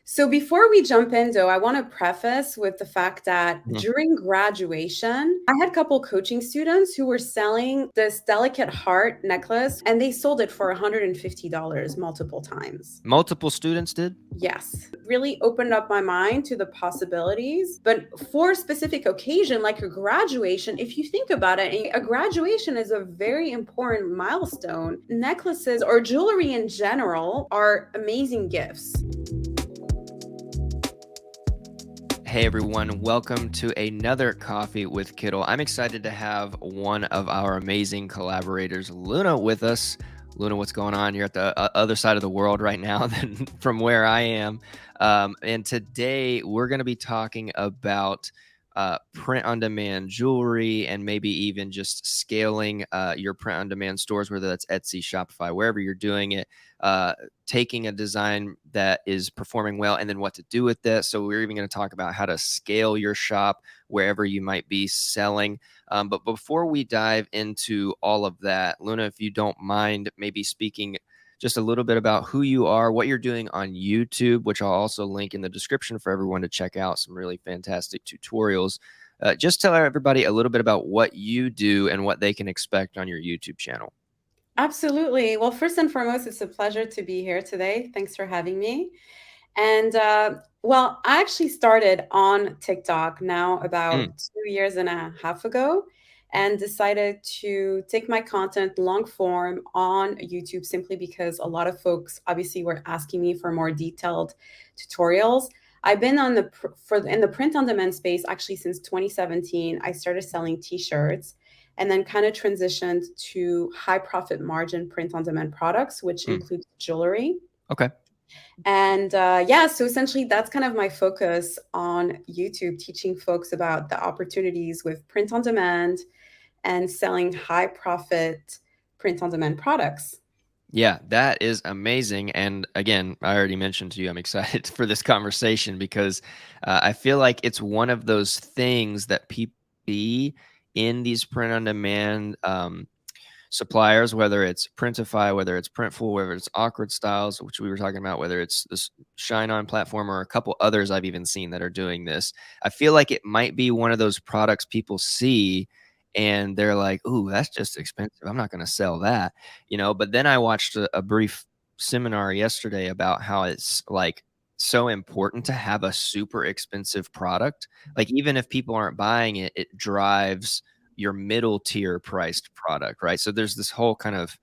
So before we jump in, though, I want to preface with the fact that Mhm. during graduation, I had a couple coaching students who were selling this delicate heart necklace, and they sold it for $150 multiple times. Multiple students did? Yes, really opened up my mind to the possibilities. But for a specific occasion, like a graduation, if you think about it, a graduation is a very important milestone. Necklaces or jewelry in general are amazing gifts. Hey everyone, welcome to another Coffee with Kittl. I'm excited to have one of our amazing collaborators, Luna, with us. Luna, what's going on? You're at the other side of the world right now than from where I am. And today we're going to be talking about print-on-demand jewelry and maybe even just scaling your print-on-demand stores, whether that's Etsy, Shopify, wherever you're doing it. Taking a design that is performing well and then what to do with it. So we're even going to talk about how to scale your shop wherever you might be selling. But before we dive into all of that, Luna, if you don't mind maybe speaking just a little bit about who you are, what you're doing on YouTube, which I'll also link in the description for everyone to check out some really fantastic tutorials. Just tell everybody a little bit about what you do and what they can expect on your YouTube channel. Absolutely. Well, first and foremost, it's a pleasure to be here today. Thanks for having me. And well, I actually started on TikTok now Mm, about 2 years and a half ago and decided to take my content long form on YouTube simply because a lot of folks obviously were asking me for more detailed tutorials. I've been on in the print on demand space actually since 2017. I started selling t-shirts and then kind of transitioned to high profit margin print on demand products, which mm. includes jewelry. Okay. And yeah, so essentially that's kind of my focus on YouTube, teaching folks about the opportunities with print on demand and selling high profit print on demand products. Yeah, that is amazing. And again, I already mentioned to you, I'm excited for this conversation because I feel like it's one of those things that people see in these print on demand suppliers, whether it's Printify, whether it's Printful, whether it's Awkward Styles, which we were talking about, whether it's this Shine On platform or a couple others I've even seen that are doing this. I feel like it might be one of those products people see and they're like, "Ooh, that's just expensive. I'm not going to sell that." But then I watched a brief seminar yesterday about how it's like so important to have a super expensive product. Like even if people aren't buying it, it drives your middle tier priced product, right? So there's this whole kind of,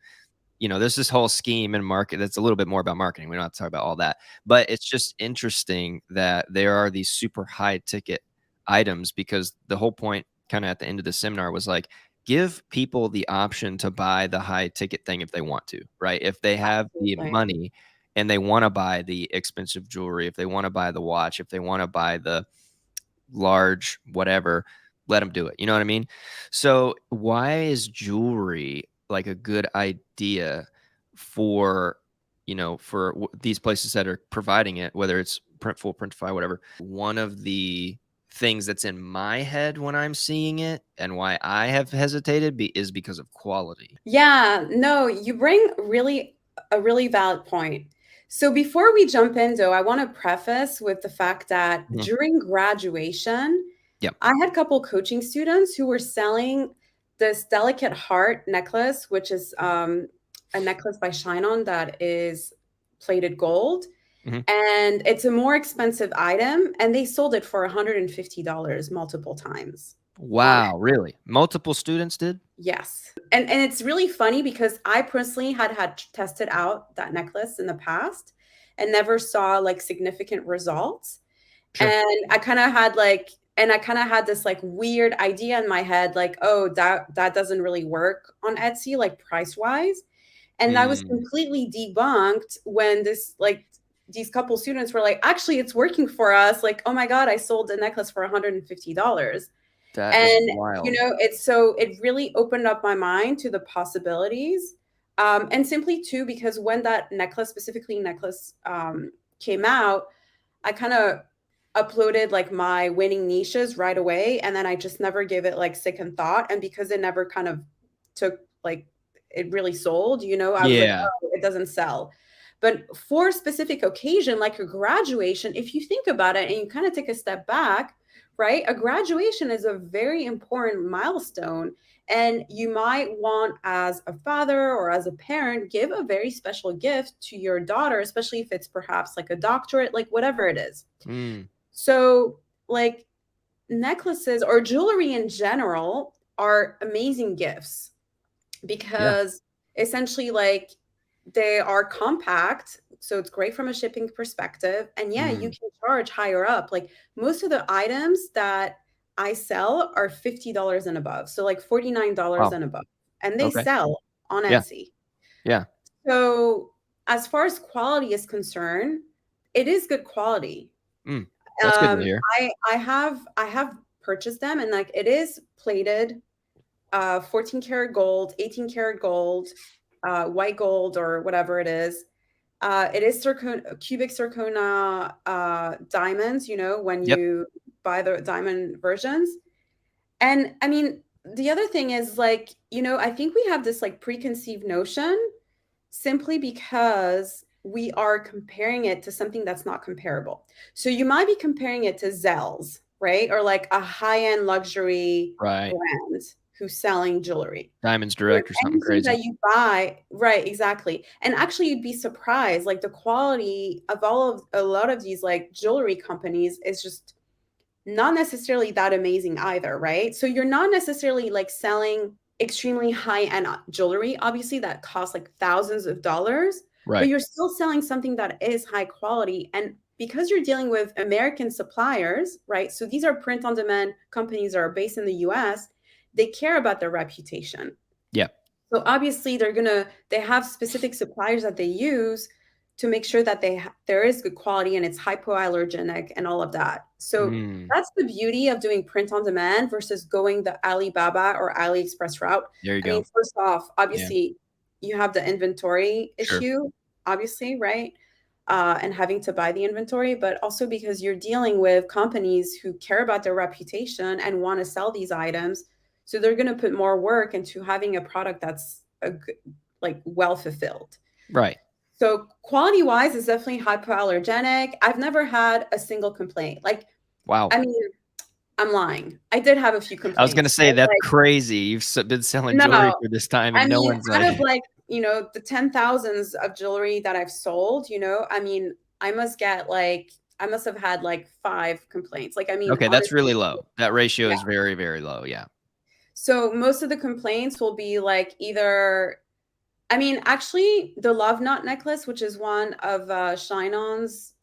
there's this whole scheme and market that's a little bit more about marketing. We don't have to talk about all that, but it's just interesting that there are these super high ticket items because the whole point kind of at the end of the seminar was like, give people the option to buy the high ticket thing if they want to, right? If they have the Absolutely. money and they want to buy the expensive jewelry, if they want to buy the watch, if they want to buy the large, whatever, let them do it. You know what I mean? So why is jewelry like a good idea for, these places that are providing it, whether it's Printful, Printify, whatever? One of the things that's in my head when I'm seeing it and why I have hesitated is because of quality. Yeah, no, you bring a really valid point. So before we jump in, though, I want to preface with the fact that Mhm. during graduation, Yep. I had a couple coaching students who were selling this delicate heart necklace, which is a necklace by Shine On that is plated gold. Mhm. And it's a more expensive item, and they sold it for $150 multiple times on Wow, really? Multiple students did? Yes. And it's really funny because I personally had tested out that necklace in the past and never saw like significant results. Sure. And I kind of had this like weird idea in my head like, oh, that doesn't really work on Etsy like price-wise. And that was Mm, completely debunked when these couple students were like, actually it's working for us. Like, oh my God, I sold a necklace for $150. that is And, wild. it really opened up my mind to the possibilities. And simply too, because when that necklace, specifically necklace, came out, I kind of uploaded like my winning niches right away. And then I just never gave it like second thought. And because it never kind of took like it really sold, I was like, Yeah. oh, it doesn't sell. But for a specific occasion, like a graduation, if you think about it and you kind of take a step back, right? A graduation is a very important milestone. And you might want, as a father or as a parent, give a very special gift to your daughter, especially if it's perhaps like a doctorate, like whatever it is. Mm. So, like, necklaces or jewelry in general are amazing gifts Yeah. because essentially, like, they are compact, so it's great from a shipping perspective. And yeah, you Mm. can charge higher up. Like most of the items that I sell are $50 and above. So like $49 Wow. and above. And they Okay. sell on Yeah. Etsy. Yeah. So as far as quality is concerned, it is good quality. Mm. That's good to hear. I have purchased them, and like it is plated 14 karat gold, 18 karat gold, white gold, or whatever it is. It is cubic zirconia diamonds, when Yep. you buy the diamond versions. And I mean, the other thing is like, I think we have this like preconceived notion simply because we are comparing it to something that's not comparable. So you might be comparing it to Zell's, right? Or like a high-end luxury Right. brand who's selling jewelry. Diamonds But Direct or something anything crazy. that you buy, right, exactly. And actually you'd be surprised, like the quality of a lot of these like jewelry companies is just not necessarily that amazing either, right? So you're not necessarily like selling extremely high-end jewelry, obviously that costs like thousands of dollars, but Right. you're still selling something that is high quality. And because you're dealing with American suppliers, right? So these are print on demand companies that are based in the US, they care about their reputation. Yeah. So obviously they have specific suppliers that they use to make sure that there is good quality and it's hypoallergenic and all of that. So Mm. that's the beauty of doing print on demand versus going the Alibaba or AliExpress route. There you I mean, go. first off, Yeah. obviously you have the inventory Sure. issue, obviously, right? And having to buy the inventory, but also because you're dealing with companies who care about their reputation and want to sell these items, so they're going to put more work into having a product that's like well fulfilled. Right. So quality wise is definitely hypoallergenic. I've never had a single complaint. Like, Wow. I mean, I'm lying. I did have a few I was gonna complaints, say that's right? crazy. You've been selling Like, jewelry no, for this time, I and no mean, one's out like, of like, the 10,000s of jewelry that I've sold, I mean, I must have had like five complaints. Like, I mean, okay, that's honestly, really low. That ratio yeah. is very, very low. Yeah. So most of the complaints will be like either, I mean, actually, the Love Knot necklace, which is one of Shine On's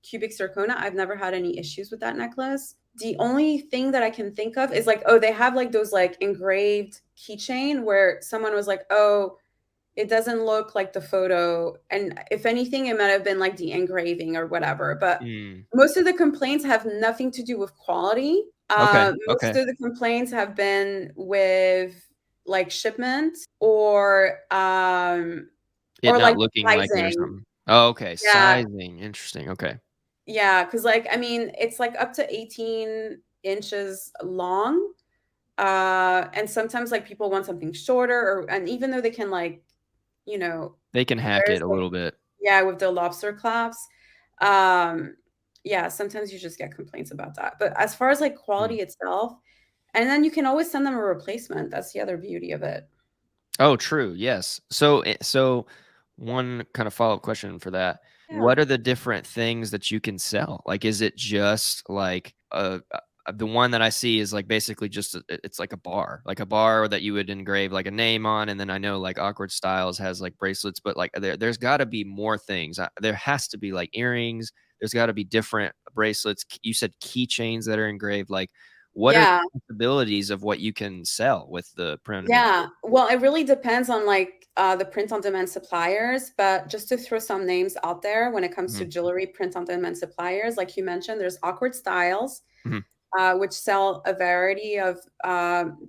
cubic zirconia, I've never had any issues with that necklace. The only thing that I can think of is like, oh, they have like those like engraved keychain where someone was like, oh, it doesn't look like the photo. And if anything, it might have been like the engraving or whatever. But Mm. most of the complaints have nothing to do with quality. Okay. Most Okay. of the complaints have been with like shipment or It not like looking like it or sizing. something. Oh, okay. Yeah. Sizing. Interesting. Okay. Yeah. Cause like, I mean, it's like up to 18 inches long. And sometimes like people want something shorter and even though they can like, you know, They can hack there's it a like, little bit. yeah, with the lobster claps. Um, yeah, sometimes you just get complaints about that. But as far as like Mm. quality itself, and then you can always send them a replacement. That's the other beauty of it. Oh, true. Yes. So one kind of follow-up question for that. Yeah. What are the different things that you can sell? Like, is it just like the one that I see is like basically just it's like a bar that you would engrave like a name on, and then I know like Awkward Styles has like bracelets, but like there's got to be more things. There has to be like earrings. There's got to be different bracelets. You said keychains that are engraved. Like, what are Yeah. the possibilities of what you can sell with the print on demand? Yeah. Well, it really depends on like the print on demand suppliers, but just to throw some names out there when it comes to Mhm. jewelry print on demand suppliers, like you mentioned, there's Awkward Styles, Mhm. which sell a variety of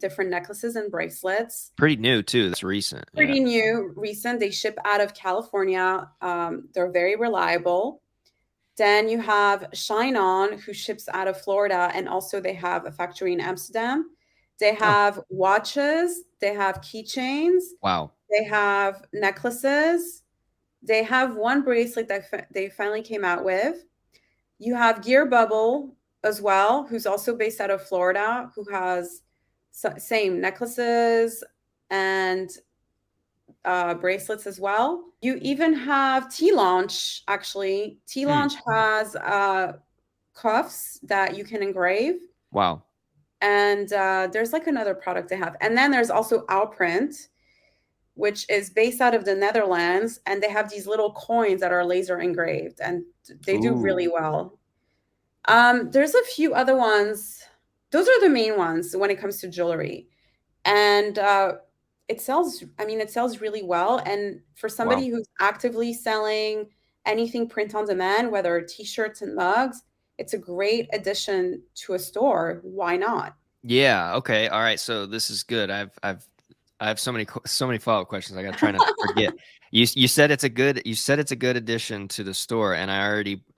different necklaces and bracelets. Pretty new too, that's recent, yeah. Pretty new, recent. They ship out of California. They're very reliable. Then you have Shine On, who ships out of Florida, and also they have a factory in Amsterdam. They Oh, have watches, they have keychains, wow. they have necklaces, They have one bracelet that they finally came out with. You have Gear Bubble as well, who's also based out of Florida, who has same necklaces and bracelets as well. You even have T Launch, actually. T Hmm. Launch has cuffs that you can engrave. Wow. And there's like another product they have. And then there's also Alprint, which is based out of the Netherlands. And they have these little coins that are laser engraved and they do Ooh. really well. There's a few other ones. Those are the main ones when it comes to jewelry. And it sells, I mean, it sells really well. And for Wow. somebody who's actively selling anything print on demand, whether t-shirts and mugs, it's a great addition to a store. Why not? Yeah. Okay. All right. So this is good. I have so many follow-up questions. I got to try not to forget. You said it's a good addition to the store, and I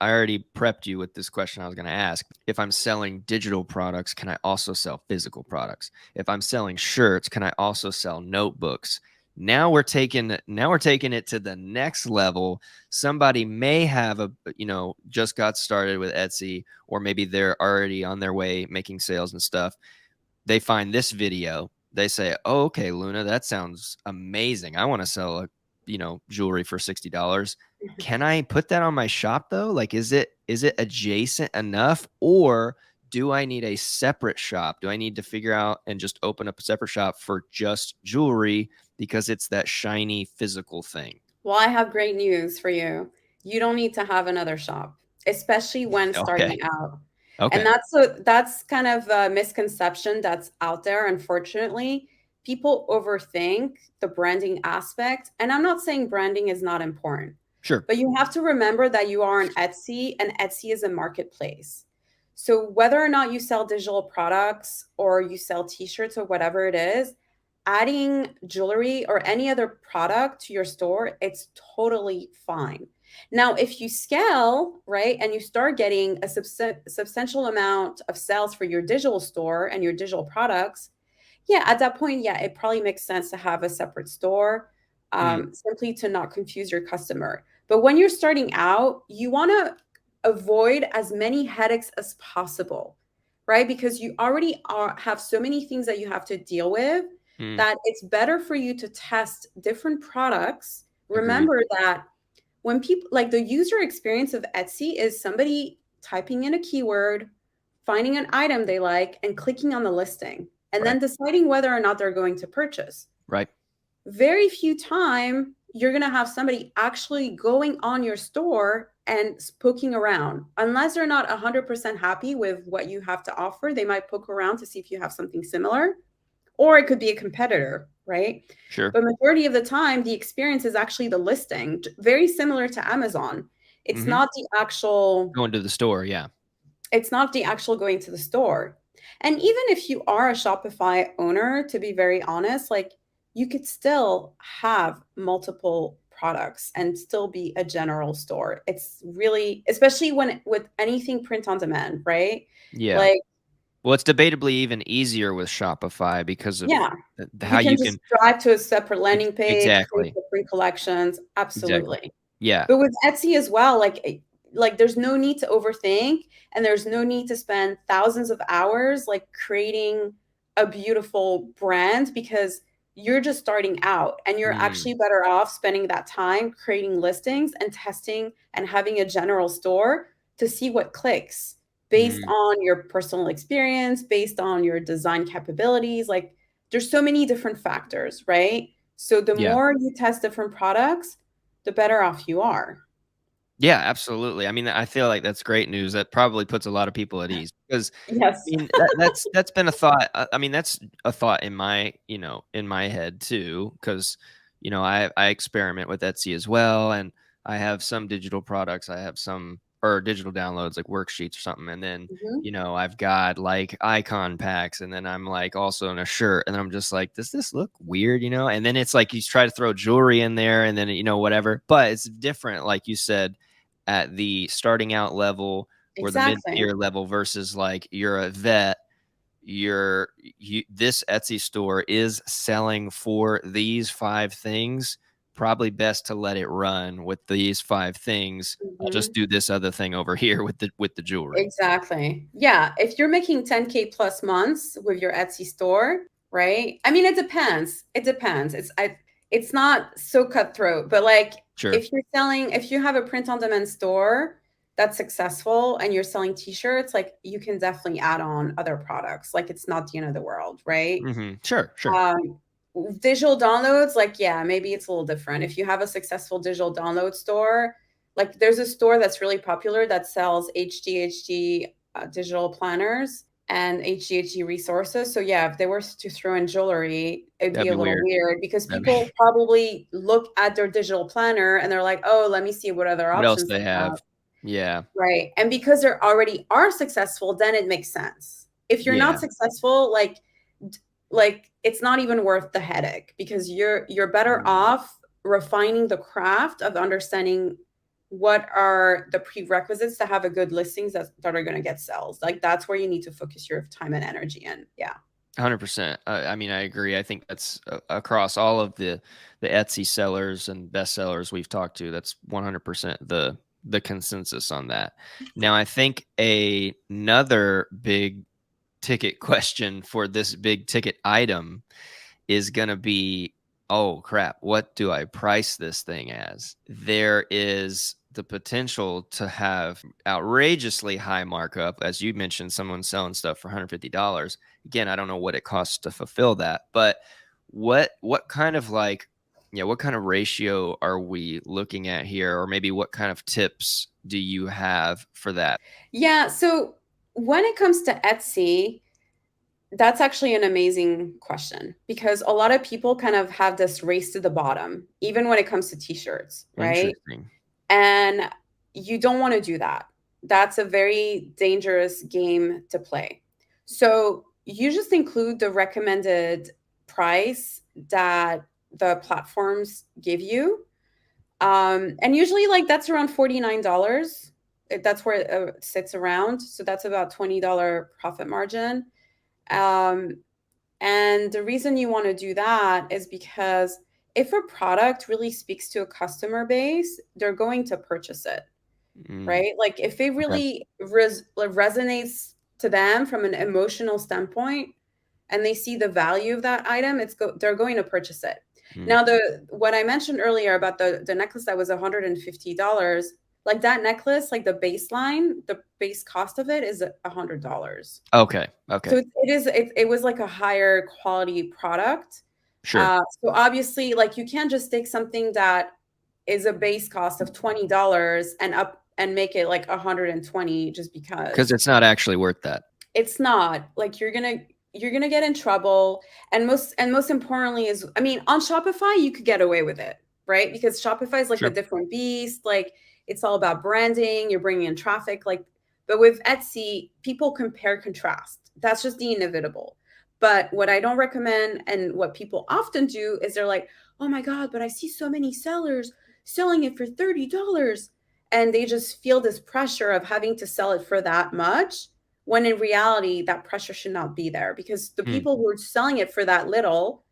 already prepped you with this question I was going to ask. If I'm selling digital products, can I also sell physical products? If I'm selling shirts, can I also sell notebooks? Now we're taking it to the next level. Somebody may have just got started with Etsy, or maybe they're already on their way making sales and stuff. They find this video. They say, "Oh, okay, Luna, that sounds amazing. I want to sell jewelry for $60. Can I put that on my shop though? Like, is it adjacent enough, or do I need a separate shop? Do I need to figure out and just open up a separate shop for just jewelry because it's that shiny physical thing?" Well, I have great news for you. You don't need to have another shop, especially when Okay. starting out. And Okay. that's kind of a misconception that's out there, unfortunately. People overthink the branding aspect, and I'm not saying branding is not important, Sure. but you have to remember that you are on Etsy and Etsy is a marketplace. So whether or not you sell digital products or you sell t-shirts or whatever it is, adding jewelry or any other product to your store, it's totally fine. Now, if you scale, right, and you start getting a substantial amount of sales for your digital store and your digital products, yeah, at that point, yeah, it probably makes sense to have a separate store, Mm, simply to not confuse your customer. But when you're starting out, you want to avoid as many headaches as possible, right? Because you already have so many things that you have to deal with mm, that it's better for you to test different products. agreed. Remember that when people like the user experience of Etsy is somebody typing in a keyword, finding an item they like, and clicking on the listing, and Right. then deciding whether or not they're going to purchase. Right. Very few time you're going to have somebody actually going on your store and poking around. Unless they're not 100% happy with what you have to offer, they might poke around to see if you have something similar, or it could be a competitor, right? Sure. But majority of the time, the experience is actually the listing, very similar to Amazon. It's Mhm. not the actual Going to the store, yeah. it's not the actual going to the store. And even if you are a Shopify owner, to be very honest, like you could still have multiple products and still be a general store. It's really, especially when with anything print on demand, right? Yeah. Like, Well, it's debatably even easier with Shopify because of yeah, how you can you just can drive to a separate landing page, create exactly, the free collections. exactly. Absolutely. Yeah, But with Etsy as well, like there's no need to overthink and there's no need to spend thousands of hours like creating a beautiful brand because you're just starting out and you're mm, actually better off spending that time creating listings and testing and having a general store to see what clicks based mm, on your personal experience, based on your design capabilities. Like there's so many different factors, right? So the yeah. more you test different products, the better off you are. Yeah, absolutely. I mean, I feel like that's great news. That probably puts a lot of people at ease because, I Yes. mean, that's been a thought. I mean, that's a thought in my in my head too. Because I experiment with Etsy as well, and I have some digital products. I have some or digital downloads like worksheets or something, and then Mhm. I've got like icon packs, and then I'm like also in a shirt, and then I'm just like, does this look weird? And then it's like you try to throw jewelry in there, and then whatever, but it's different, like you said at the starting out level or the Exactly. mid-tier level versus like you're a vet, this Etsy store is selling for these 5 things probably best to let it run with these 5 things. I'll just Mhm. do this other thing over here with the jewelry. Exactly. Yeah, if you're making 10K plus months with your Etsy store, right? I mean, it depends. It depends. It's not so cutthroat, but like Sure. if you have a print on demand store that's successful and you're selling t-shirts, like you can definitely add on other products. Like it's not the end of the world, right? Mhm. Sure, sure. Um, Digital downloads, like, yeah, maybe it's a little different. If you have a successful digital download store, like there's a store that's really popular that sells HDHD digital planners and HDHD resources. So yeah, if they were to throw in jewelry, it'd be That'd a be little weird. weird because That'd be people probably look at their digital planner and they're like, oh, let me see what other what else options they they have. have. Yeah. Right. And because they already are successful, then it makes sense. If you're not Yeah. successful, like it's not even worth the headache because you're better Mm. off refining the craft of understanding what are the prerequisites to have a good listings that are going to get sales. Like that's where you need to focus your time and energy in. Yeah. 100%. I mean, I agree. I think that's across all of the Etsy sellers and best sellers we've talked to. That's 100% the consensus on that. Now, I think another big ticket question for this big ticket item is going to be, oh crap, what do I price this thing as? There is the potential to have outrageously high markup. As you mentioned, someone selling stuff for $150. Again, I don't know what it costs to fulfill that, but what kind of like, yeah, what kind of ratio are we looking at here? Or maybe what kind of tips do you have for that? Yeah. So when it comes to Etsy, that's actually an amazing question because a lot of people kind of have this race to the bottom, even when it comes to t-shirts, right? Interesting. And you don't want to do that. That's a very dangerous game to play. So you just include the recommended price that the platforms give you. And usually, like, that's around $49. That's where it sits around. So that's about $20 profit margin. Um, and the reason you want to do that is because if a product really speaks to a customer base, they're going to purchase it, Mm, right? Like if it okay. really like resonates to them from an emotional standpoint and they see the value of that item, they're going to purchase it. Mm, Now, the what I mentioned earlier about the necklace that was $150, like that necklace, like the baseline, the base cost of it is $100. okay. So Okay. it was like a higher quality product. Sure. So obviously, like you can't just take something that is a base cost of $20 and up and make it like 120 just Because because it's not actually worth that. it's not. Like you're gonna get in trouble. And most importantly is, I mean, on Shopify you could get away with it, right? Because Shopify is like a Sure. different beast. Like it's all about branding. You're bringing in traffic. Like, but with Etsy, people compare contrast. That's just the inevitable. But what I don't recommend and what people often do is they're like, oh my God, but I see so many sellers selling it for $30. And they just feel this pressure of having to sell it for that much when in reality that pressure should not be there because the Mm, people who are selling it for that little,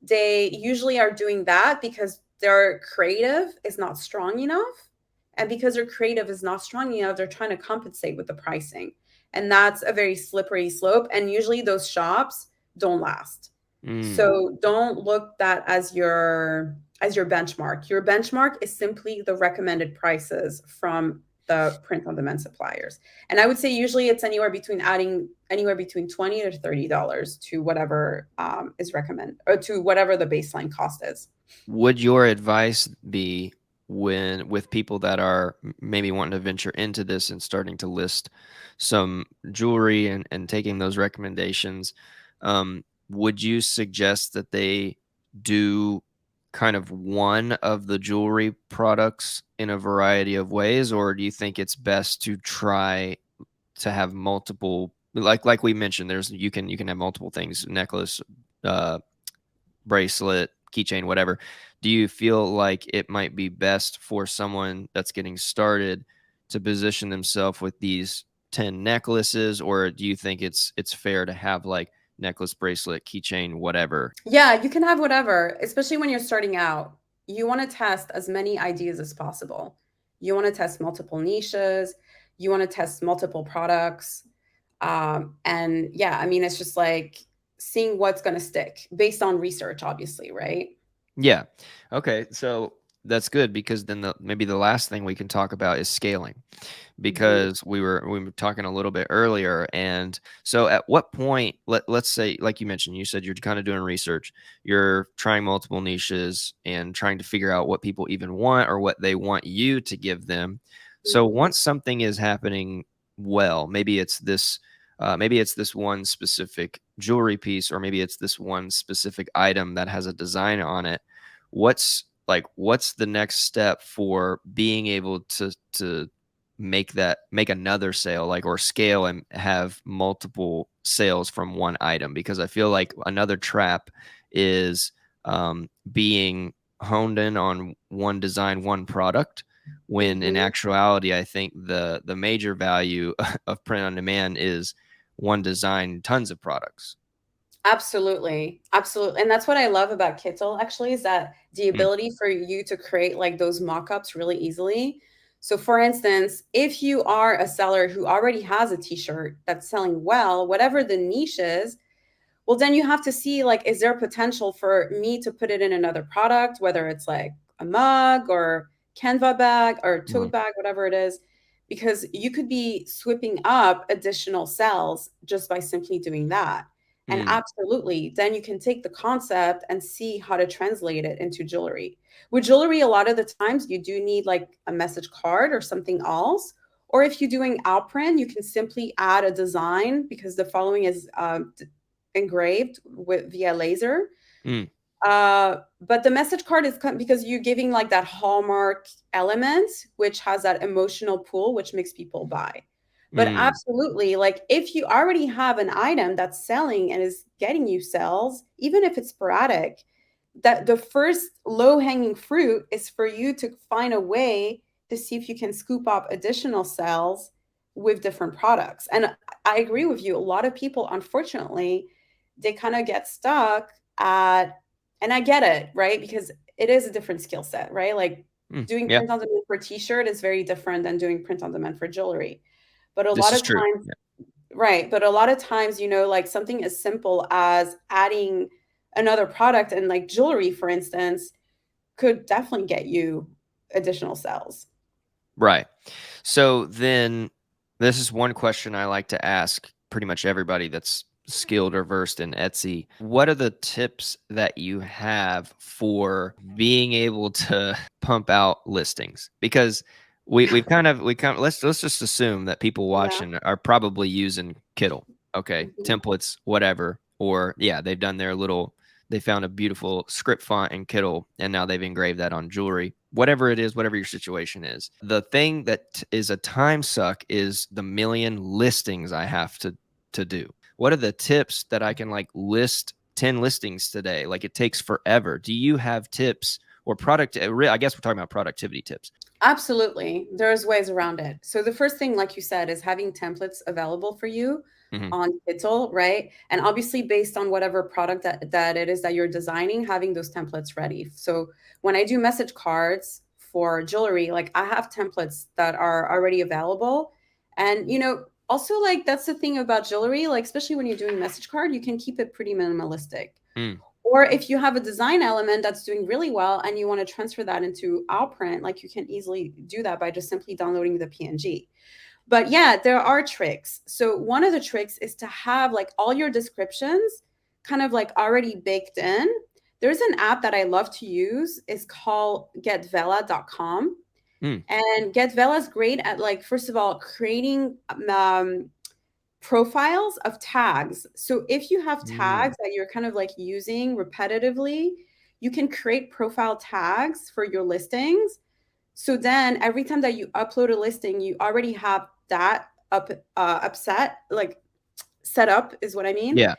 they usually are doing that because their creative is not strong enough, and because their creative is not strong enough, they're trying to compensate with the pricing, and that's a very slippery slope, and usually those shops don't last. mm. So don't look that as your benchmark. Your benchmark is simply the recommended prices from the print on demand suppliers. And I would say usually it's anywhere between 20 to $30 to whatever is recommended or to whatever the baseline cost is. Would your advice be when with people that are maybe wanting to venture into this and starting to list some jewelry and taking those recommendations, would you suggest that they do kind of one of the jewelry products in a variety of ways, or do you think it's best to try to have multiple, like we mentioned, there's you can have multiple things, necklace, uh bracelet, keychain, whatever. Do you feel like it might be best for someone that's getting started to position themselves with these 10 necklaces, or do you think it's fair to have like necklace, bracelet, keychain, whatever? Yeah, you can have whatever, especially when you're starting out. you want to test as many ideas as possible. You want to test multiple niches, you want to test multiple products. And yeah, I mean, it's just like seeing what's going to stick based on research, obviously, right? Yeah. Okay. So that's good because then maybe the last thing we can talk about is scaling, Hmm. because we were talking a little bit earlier. And so at what point, let's say, like you mentioned, you said you're kind of doing research, you're trying multiple niches and trying to figure out what people even want or what they want you to give them. So Hmm. once something is happening well, maybe it's this one specific jewelry piece, or maybe it's this one specific item that has a design on it. What's the next step for being able to make another sale, like, or scale and have multiple sales from one item? Because I feel like another trap is being honed in on one design, one product, when in Hmm. actuality I think the major value of print on demand is one design, tons of products. Absolutely. Absolutely. And that's what I love about Kittl actually, is that the Mm, ability for you to create like those mock-ups really easily. So for instance, if you are a seller who already has a t-shirt that's selling well, whatever the niche is, well, then you have to see like, is there potential for me to put it in another product, whether it's like a mug or Canva bag or mm, tote bag, whatever it is, because you could be sweeping up additional sales just by simply doing that. And mm, absolutely, then you can take the concept and see how to translate it into jewelry. With jewelry, a lot of the times you do need like a message card or something else. Or if you're doing outprint, you can simply add a design because the following is engraved with via laser. mm, But the message card is because you're giving like that hallmark element, which has that emotional pull, which makes people buy. But mm, absolutely, like if you already have an item that's selling and is getting you sales, even if it's sporadic, that the first low hanging fruit is for you to find a way to see if you can scoop up additional sales with different products. And I agree with you. A lot of people, unfortunately, they kind of get stuck at, and I get it, right? Because it is a different skill set, right? Like doing yeah, print on demand for a t-shirt is very different than doing print on demand for jewelry. But a this lot is of true. times, Yeah. right, but a lot of times, like something as simple as adding another product and like jewelry, for instance, could definitely get you additional sales. Right. So then, this is one question I like to ask pretty much everybody that's skilled or versed in Etsy. What are the tips that you have for being able to pump out listings? Because we kind of let's just assume that people Yeah. watching are probably using Kittl, okay, Mhm. templates, whatever, or yeah, they've done their little, they found a beautiful script font in Kittl and now they've engraved that on jewelry. Whatever it is, whatever your situation is. The thing that is a time suck is the million listings I have to do. What are the tips that I can like list 10 listings today? Like it takes forever. Do you have tips or I guess we're talking about productivity tips. Absolutely. There's ways around it. So the first thing, like you said, is having templates available for you Hmm. on Kittl, right? And obviously based on whatever product that it is that you're designing, having those templates ready. So when I do message cards for jewelry, like I have templates that are already available. And also like that's the thing about jewelry, like especially when you're doing message card, you can keep it pretty minimalistic. Mm, Or if you have a design element that's doing really well and you want to transfer that into Outprint, like you can easily do that by just simply downloading the PNG. But yeah, there are tricks. So one of the tricks is to have like all your descriptions kind of like already baked in. There's an app that I love to use. It's called getvela.com. mm, And Getvela is great at like, first of all, creating profiles of tags. So if you have mm. tags that you're kind of like using repetitively, you can create profile tags for your listings. So then every time that you upload a listing, you already have that upset, like set up is what I mean. Yeah.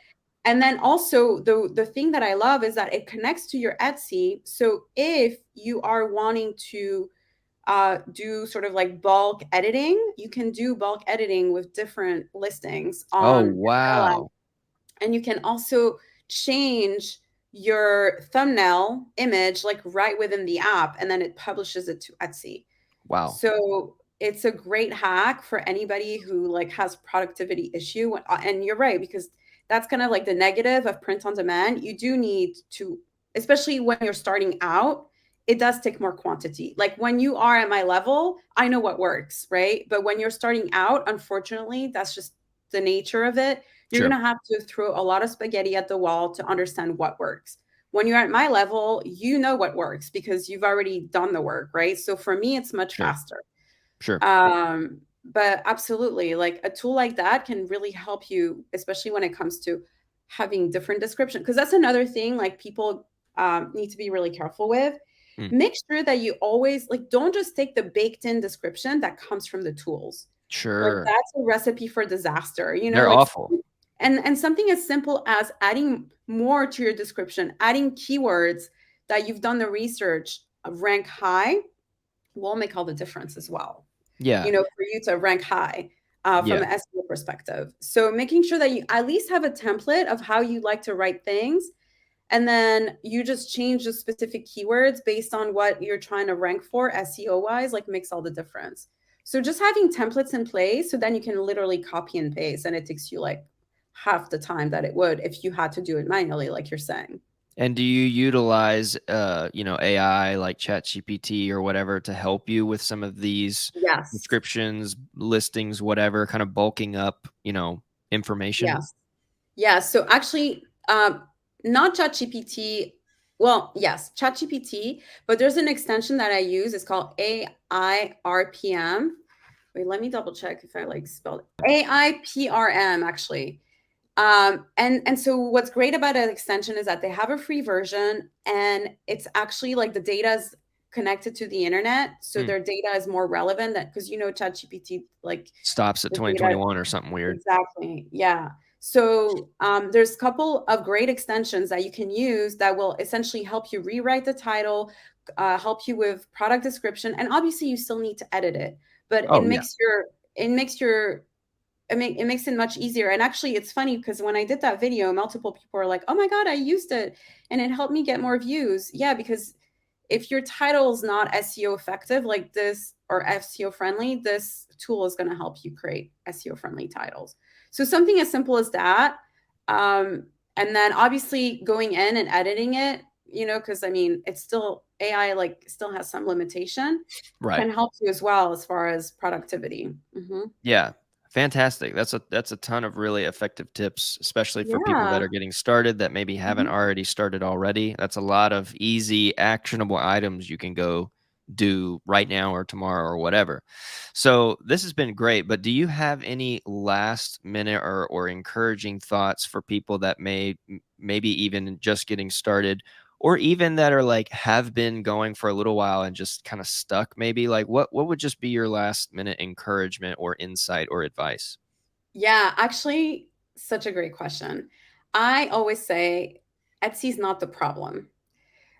And then also the thing that I love is that it connects to your Etsy. So if you are wanting to do sort of like bulk editing, you can do bulk editing with different listings Oh, on Vela. wow. And you can also change. your thumbnail image like right within the app, and then it publishes it to Etsy. Wow. So it's a great hack for anybody who like has productivity issue. And you're right, because that's kind of like the negative of print on demand. You do need to, especially when you're starting out, it does take more quantity. Like when you are at my level, I know what works, right? But when you're starting out, unfortunately, that's just the nature of it. You're Sure. going to have to throw a lot of spaghetti at the wall to understand what works. When you're at my level, you know what works because you've already done the work, right? So for me, it's much Sure. faster. Sure. But absolutely, like a tool like that can really help you, especially when it comes to having different description. Because that's another thing, like people need to be really careful with. Mm. Make sure that you always like don't just take the baked in description that comes from the tools. Like Sure. that's a recipe for disaster, They're like awful. and something as simple as adding more to your description, adding keywords that you've done the research rank high will make all the difference as well. Yeah. For you to rank high from Yeah. an SEO perspective. So making sure that you at least have a template of how you like to write things. And then you just change the specific keywords based on what you're trying to rank for SEO wise, like makes all the difference. So just having templates in place so then you can literally copy and paste and it takes you like half the time that it would if you had to do it manually, like you're saying. And do you utilize, AI like ChatGPT or whatever to help you with some of these Yes. descriptions, listings, whatever, kind of bulking up, information? Yes. Yeah, so actually, not ChatGPT. Well, yes, ChatGPT, but there's an extension that I use. It's called AIRPM. Wait, let me double check if I like spelled it. AIPRM actually. And so what's great about an extension is that they have a free version, and it's actually like the data is connected to the internet, so Hmm. their data is more relevant. That because ChatGPT like Stops at the data. 2021 or something weird. Exactly. Yeah. So there's a couple of great extensions that you can use that will essentially help you rewrite the title, help you with product description, and obviously you still need to edit it, but Oh, yeah. it makes it much easier. And actually, it's funny because when I did that video, multiple people were like, "Oh my god, I used it, and it helped me get more views." Yeah, because if your title is not SEO effective like this or SEO friendly, this tool is going to help you create SEO friendly titles. So something as simple as that. And then obviously going in and editing it, because I mean, it's still AI, like still has some limitation, Right. can help you as well as far as productivity. Yeah. Fantastic. That's a ton of really effective tips, especially for people that Yeah. are getting started that maybe haven't Mhm. already started already. That's a lot of easy, actionable items you can go do right now or tomorrow or whatever. So this has been great, but do you have any last minute or encouraging thoughts for people that maybe even just getting started or even that are like have been going for a little while and just kind of stuck maybe like what would just be your last minute encouragement or insight or advice? Yeah, actually, such a great question. I always say Etsy's not the problem.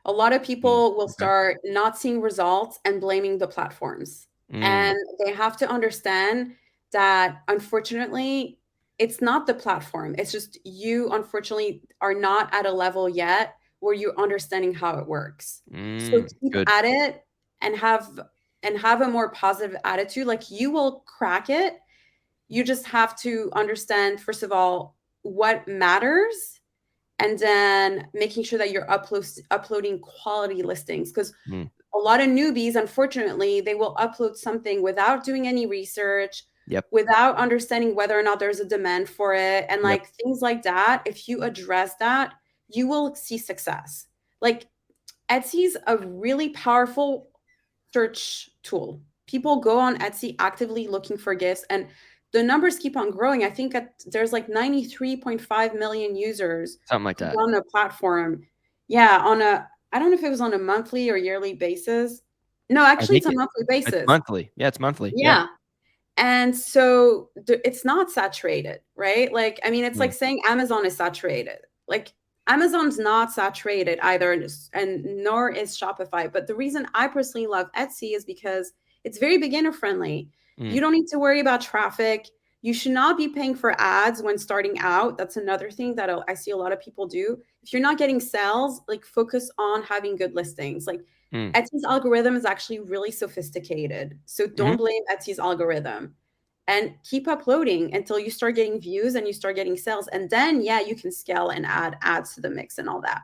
A lot of Mm, people will okay. start not seeing results and blaming the platforms. Mm, And they have to understand that unfortunately, it's not the platform. It's just you, unfortunately, are not at a level yet where you're understanding how it works. So keep good. at it and have a more positive attitude. Like you will crack it. You just have to understand, first of all, what matters, and then making sure that you're uploading quality listings, because Mm, a lot of newbies, unfortunately, they will upload something without doing any research, yep. without understanding whether or not there's a demand for it, and Yep. like things like that. If you address that, you will see success. Like Etsy's a really powerful search tool. People go on Etsy actively looking for gifts, and the numbers keep on growing. I think there's like 93.5 million users Something like who that. run the platform. Yeah, I don't know if it was on a monthly or yearly basis. No, I actually, think it's a monthly it's basis. monthly. Yeah, it's monthly. Yeah. Yeah. And so it's not saturated, right? Like, I mean, it's Mm, like saying Amazon is saturated. Like, Amazon's not saturated either, and nor is Shopify. But the reason I personally love Etsy is because it's very beginner friendly. mm, You don't need to worry about traffic. You should not be paying for ads when starting out. That's another thing that I see a lot of people do. If you're not getting sales, like focus on having good listings. Like Mm. Etsy's algorithm is actually really sophisticated. So don't Mhm. blame Etsy's algorithm and keep uploading until you start getting views and you start getting sales. And then, yeah, you can scale and add ads to the mix and all that.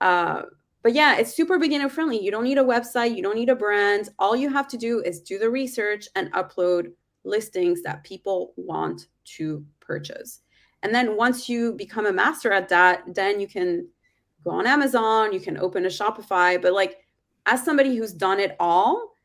Uh, but yeah, it's super beginner friendly. You don't need a website, you don't need a brand. All you have to do is do the research and upload listings that people want to purchase. And then once you become a master at that, then you can go on Amazon, you can open a Shopify. But like, as somebody who's done it all,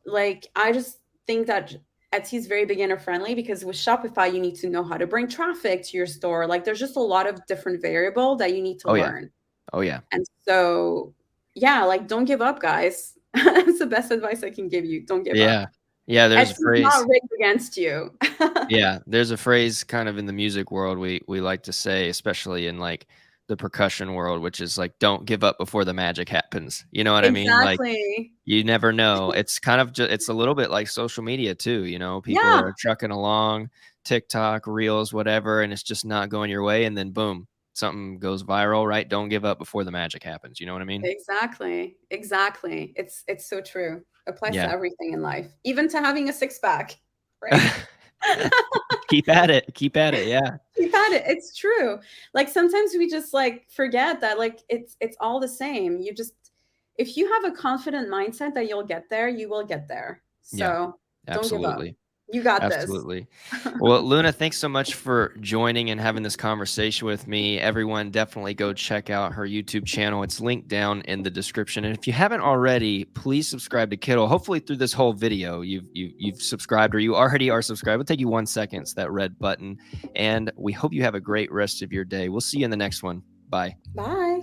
like, I just think that Etsy is very beginner friendly because with Shopify, you need to know how to bring traffic to your store. Like, there's just a lot of different variable that you need to Oh, yeah. learn. Oh, yeah. And so, yeah, like, don't give up, guys. That's the best advice I can give you. Don't give up. Yeah. Yeah, there's a Etsy's not phrase. rigged against you. Yeah, there's a phrase kind of in the music world we like to say, especially in, like, the percussion world, which is, like, "Don't give up before the magic happens." You know what I mean? Like, Exactly. you never know. It's kind of it's a little bit like social media too, you know? People Yeah, are trucking along, TikTok, Reels, whatever, and it's just not going your way, and then boom, something goes viral, right? Don't give up before the magic happens, you know what I mean? exactly. Exactly. It's so true. Applies to Yeah. everything in life, even to having a six pack, right? Keep at it, keep at it, yeah. You've had it. It's true. Like sometimes we just like forget that like it's all the same. You just if you have a confident mindset that you'll get there, you will get there. Yeah, So don't give up. absolutely. You got this. Absolutely. Well, Luna, thanks so much for joining and having this conversation with me. Everyone, definitely go check out her YouTube channel. It's linked down in the description. And if you haven't already, please subscribe to Kittl. Hopefully, through this whole video, you've subscribed or you already are subscribed. It'll take you 1 second. It's that red button. And we hope you have a great rest of your day. We'll see you in the next one. Bye. Bye.